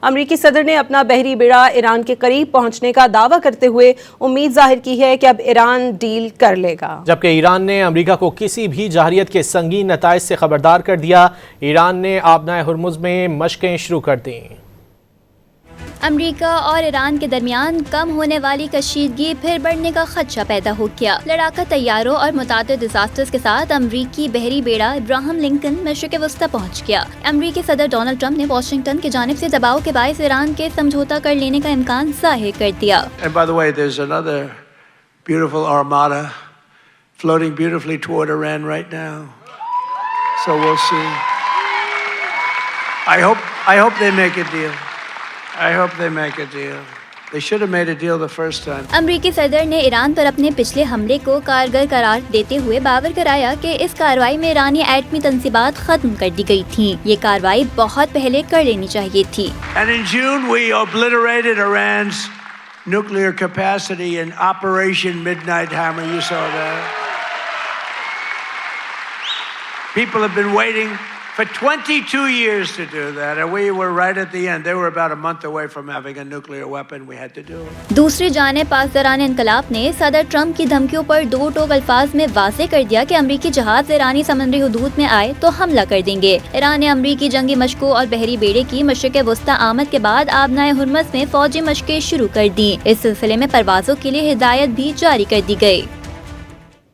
अमरीकी सदर ने अपना बहरी बेड़ा ईरान के करीब पहुंचने का दावा करते हुए उम्मीद जाहिर की है कि अब ईरान डील कर लेगा, जबकि ईरान ने अमरीका को किसी भी जाहिरियत के संगीन नताइज से खबरदार कर दिया। ईरान ने आबनाए हुर्मुज़ में मशकें शुरू कर दी। अमेरिका और ईरान के दरमियान कम होने वाली कशीदगी फिर बढ़ने का खदशा पैदा हो गया। लड़ाका तैयारों और मुतादिद डिजास्टर्स के साथ अमरीकी बहरी बेड़ा इब्राहिम लिंकन मशरिक़ वस्ता पहुंच गया। अमरीकी सदर डोनाल्ड ट्रंप ने वाशिंगटन की जानिब से दबाव के बायस ईरान के समझौता कर लेने का इम्कान जाहिर कर दिया। अमरीकी सदर ने ईरान पर अपने पिछले हमले को कारगर करार देते हुए बावर कराया कि इस कार्रवाई में ईरानी एटमी तंसीबात खत्म कर दी गई थी। ये कार्रवाई बहुत पहले कर लेनी चाहिए थी। And in June we obliterated Iran's nuclear capacity in Operation Midnight Hammer. You saw that. People have been waiting for 22 years to do that, and we were right at the end. They were about a month away from having a nuclear weapon. We had to do it. दूसरी जानिब पासदारान इनकलाब ने सदर Trump की धमकियों पर दो टोक अल्फाज में वाज़ेह कर दिया कि अमरीकी जहाज ईरानी समुद्री हुदूद में आए तो हमला कर देंगे। ईरान ने अमरीकी जंगी मशकों और बहरी बेड़े की मशरिक़ वस्ता आमद के बाद आबनाए हुर्मुज़ में फौजी मशकें शुरू कर दी। इस सिलसिले में परवाजों के लिए हिदायत भी जारी कर दी गई।